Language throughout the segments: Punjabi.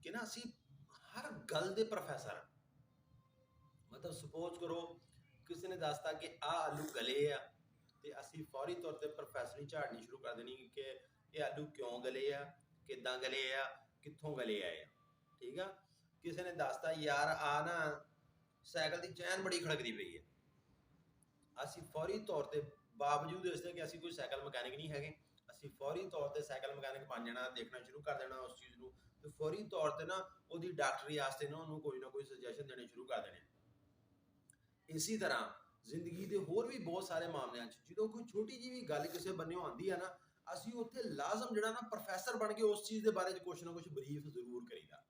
ਕਿ ਨਾ ਅਸੀਂ ਹਰ ਗੱਲ ਦੇ ਪ੍ਰੋਫੈਸਰ ਹਾਂ। ਮਤਲਬ ਸਪੋਜ਼ ਕਰੋ ਕਿਸੇ ਨੇ ਦੱਸਤਾ ਕਿ ਆਹ ਆਲੂ ਗਲੇ ਆ, ਤੇ ਅਸੀਂ ਫੌਰੀ ਤੌਰ ਤੇ ਪ੍ਰੋਫੈਸਰੀ ਝਾੜਨੀ ਸ਼ੁਰੂ ਕਰ ਦੇਣੀ ਕਿ ਇਹ ਆਲੂ ਕਿਉਂ ਗਲੇ ਆ, ਕਿੱਦਾਂ ਗਲੇ ਆ, ਕਿੱਥੋਂ ਗਲੇ ਆਏ ਆ। ਠੀਕ ਆ। ਕਿਸੇ ਨੇ ਦੱਸਤਾ ਯਾਰ ਆ ਨਾ ਸਾਈਕਲ ਦੀ ਚੈਨ ਬੜੀ ਖੜਕਦੀ ਪਈ ਹੈ, ਅਸੀਂ ਫੌਰੀ ਤੌਰ ਤੇ ਬਾਵਜੂਦ ਇਸ ਦੇ ਕਿ ਅਸੀਂ ਕੋਈ ਸਾਈਕਲ ਮਕੈਨਿਕ ਨਹੀਂ ਹੈਗੇ, ਅਸੀਂ ਫੌਰੀ ਤੌਰ ਤੇ ਸਾਈਕਲ ਮਕੈਨਿਕ ਬਣ ਜਾਣਾ, ਦੇਖਣਾ ਸ਼ੁਰੂ ਕਰ ਦੇਣਾ ਉਸ ਚੀਜ਼ ਨੂੰ, ਤੇ ਫੌਰੀ ਤੌਰ ਤੇ ਨਾ ਉਹਦੀ ਡਾਕਟਰੀ ਵਾਸਤੇ ਨਾ ਉਹਨੂੰ ਕੋਈ ਨਾ ਕੋਈ ਸੁਜੈਸ਼ਨ ਦੇਣੇ ਸ਼ੁਰੂ ਕਰ ਦੇਣੇ। ਇਸੇ ਤਰ੍ਹਾਂ ਜ਼ਿੰਦਗੀ ਦੇ ਹੋਰ ਵੀ ਬਹੁਤ ਸਾਰੇ ਮਾਮਲਿਆਂ 'ਚ ਜਦੋਂ ਕੋਈ ਛੋਟੀ ਜਿਹੀ ਵੀ ਗੱਲ ਕਿਸੇ ਬੰਨਿਓ ਆਉਂਦੀ ਹੈ ਨਾ, ਅਸੀਂ ਉੱਥੇ ਲਾਜ਼ਮ ਜਿਹੜਾ ਨਾ ਪ੍ਰੋਫੈਸਰ ਬਣ ਕੇ ਉਸ ਚੀਜ਼ ਦੇ ਬਾਰੇ 'ਚ ਕੁਛ ਨਾ ਕੁਛ ਬਰੀਫ ਜ਼ਰੂਰ ਕਰੀਦਾ।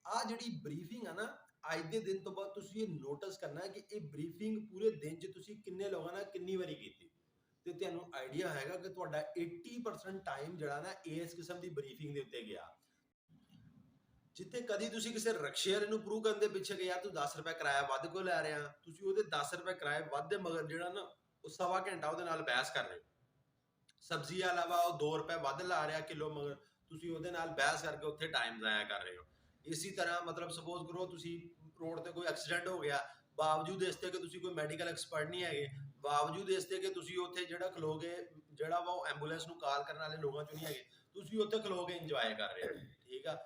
ਆਹ ਜਿਹੜੀ ਬਰੀਫਿੰਗ ਆ ਨਾ, ਅੱਜ ਦੇ ਦਿਨ ਤੋਂ ਬਾਅਦ ਤੁਸੀਂ ਇਹ ਨੋਟਿਸ ਕਰਨਾ ਕਿ ਇਹ ਬਰੀਫਿੰਗ ਪੂਰੇ ਦਿਨ 'ਚ ਤੁਸੀਂ ਕਿੰਨੇ ਲੋਕਾਂ ਨਾਲ ਕਿੰਨੀ ਵਾਰੀ ਕੀਤੀ, ਤੇ ਤੁਹਾਨੂੰ ਆਈਡੀਆ ਹੈਗਾ ਕਿ ਤੁਹਾਡਾ 80% ਟਾਈਮ ਜਿਹੜਾ ਨਾ ਇਸ ਕਿਸਮ ਦੀ ਬਰੀਫਿੰਗ ਦੇ ਉੱਤੇ ਗਿਆ। ਜਿੱਥੇ ਕਦੀ ਤੁਸੀਂ ਕਿਸੇ ਰਕਸ਼ੇ ਵਾਲੇ ਨੂੰ ਪ੍ਰੂਵ ਕਰਨ ਦੇ ਪਿੱਛੇ ਕਿ ਯਾਰ ਤੂੰ 10 ਰੁਪਏ ਕਿਰਾਇਆ ਵੱਧ ਕਿਉਂ ਲੈ ਰਿਹਾ, ਤੁਸੀਂ ਉਹਦੇ 10 ਰੁਪਏ ਕਿਰਾਏ ਵੱਧ ਦੇ ਮਗਰ ਜਿਹੜਾ ਨਾ ਉਹ ਸਵਾ ਘੰਟਾ ਉਹਦੇ ਨਾਲ ਬਹਿਸ ਕਰ ਰਹੇ ਹੋ। ਸਬਜ਼ੀ ਇਲਾਵਾ ਉਹ 2 ਰੁਪਏ ਵੱਧ ਲਾ ਰਿਹਾ ਕਿਲੋ, ਮਗਰ ਤੁਸੀਂ ਉਹਦੇ ਨਾਲ ਬਹਿਸ ਕਰਕੇ ਉੱਥੇ ਟਾਈਮ ਜ਼ਾਇਆ ਕਰ ਰਹੇ ਹੋ। ਇਸੇ ਤਰ੍ਹਾਂ ਮਤਲਬ ਸਪੋਜ਼ ਕਰੋ ਤੁਸੀਂ ਰੋਡ ਤੇ ਕੋਈ ਐਕਸੀਡੈਂਟ ਹੋ ਗਿਆ, ਬਾਵਜੂਦ ਇਸ ਤੇ ਕਿ ਤੁਸੀਂ ਕੋਈ ਮੈਡੀਕਲ ਐਕਸਪਰਟ ਨਹੀਂ ਹੈਗੇ, ਬਾਵਜੂਦ ਇਸ ਤੇ ਕਿ ਤੁਸੀਂ ਉੱਥੇ ਜਿਹੜਾ ਖਲੋਗੇ, ਜਿਹੜਾ ਵਾ ਉਹ ਐਂਬੂਲੈਂਸ ਨੂੰ ਕਾਲ ਕਰਨ ਵਾਲੇ ਲੋਕਾਂ ਚੋਂ ਨਹੀਂ ਹੈਗੇ, ਤੁਸੀਂ ਉੱਥੇ ਖਲੋ ਕੇ ਇੰਜੋਏ ਕਰ ਰਹੇ ਹੋ। ਠੀਕ ਆ।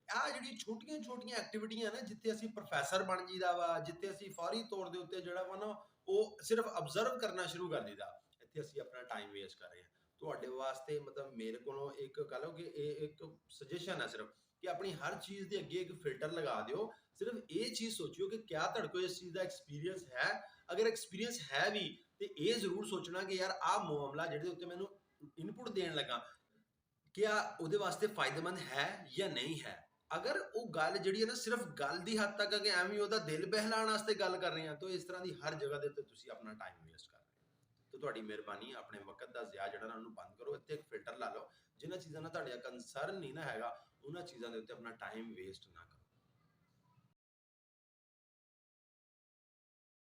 ਆਹ ਜਿਹੜੀ ਛੋਟੀਆਂ ਛੋਟੀਆਂ ਐਕਟੀਵਿਟੀਆਂ ਨਾ, ਜਿੱਥੇ ਅਸੀਂ ਪ੍ਰੋਫੈਸਰ ਬਣ ਜੀਦਾ ਵਾ, ਜਿੱਥੇ ਅਸੀਂ ਫੌਰੀ ਤੌਰ ਦੇ ਉੱਤੇ ਜਿਹੜਾ ਵਾ ਨਾ ਉਹ ਸਿਰਫ ਅਬਜ਼ਰਵ ਕਰਨਾ ਸ਼ੁਰੂ ਕਰ ਦਿੱਤਾ, ਇੱਥੇ ਅਸੀਂ ਆਪਣਾ ਟਾਈਮ ਵੇਸਟ ਕਰ ਰਹੇ ਹਾਂ। ਤੁਹਾਡੇ ਵਾਸਤੇ ਮਤਲਬ ਮੇਰੇ ਕੋਲੋਂ ਇੱਕ ਕਹ ਲਓ ਕਿ ਇਹ ਇੱਕ ਸੁਜੈਸ਼ਨ ਹੈ ਸਿਰਫ, ਕਿ ਆਪਣੀ ਹਰ ਚੀਜ਼ ਦੇ ਅੱਗੇ ਇੱਕ ਫਿਲਟਰ ਲਗਾ ਦਿਓ। ਸਿਰਫ ਇਹ ਚੀਜ਼ ਸੋਚਿਓ ਕਿ ਕਿਆ ਤੁਹਾਡੇ ਕੋਲ ਇਸ ਚੀਜ਼ ਦਾ ਐਕਸਪੀਰੀਅੰਸ ਹੈ। ਅਗਰ ਐਕਸਪੀਰੀਅੰਸ ਹੈ ਵੀ, ਤੇ ਇਹ ਜ਼ਰੂਰ ਸੋਚਣਾ ਕਿ ਯਾਰ ਆਹ ਮਾਮਲਾ ਜਿਹਦੇ ਉੱਤੇ ਮੈਨੂੰ ਇਨਪੁਟ ਦੇਣ ਲੱਗਾ, ਕਿਆ ਉਹਦੇ ਵਾਸਤੇ ਫਾਇਦੇਮੰਦ ਹੈ ਜਾਂ ਨਹੀਂ ਹੈ। ਅਗਰ ਉਹ ਗੱਲ ਜਿਹੜੀ ਹੈ ਨਾ ਸਿਰਫ ਗੱਲ ਦੀ ਹੱਦ ਤੱਕ ਕਿ ਐਵੇਂ ਉਹਦਾ ਦਿਲ ਬਹਿਲਾਉਣ ਵਾਸਤੇ ਗੱਲ ਕਰ ਰਹੇ ਹਾਂ, ਤਾਂ ਇਸ ਤਰ੍ਹਾਂ ਦੀ ਹਰ ਜਗ੍ਹਾ ਦੇ ਉੱਤੇ ਤੁਸੀਂ ਆਪਣਾ ਟਾਈਮ ਵੇਸਟ ਕਰ ਰਹੇ ਹੋ। ਤਾਂ ਤੁਹਾਡੀ ਮਿਹਰਬਾਨੀ ਆਪਣੇ ਵਕਤ ਦਾ ਜ਼ਿਆ ਜਿਹੜਾ ਨਾ ਉਹਨੂੰ ਬੰਦ ਕਰੋ। ਇੱਥੇ ਇੱਕ ਫਿਲਟਰ ਲਾ ਲਓ, ਜਿਨ੍ਹਾਂ ਚੀਜ਼ਾਂ ਨਾਲ ਤੁਹਾਡਾ ਕੰਸਰਨ ਨਹੀਂ ਨਾ ਹੈਗਾ, ਉਹਨਾਂ ਚੀਜ਼ਾਂ ਦੇ ਉੱਤੇ ਆਪਣਾ ਟਾਈਮ ਵੇਸਟ ਨਾ ਕਰੋ।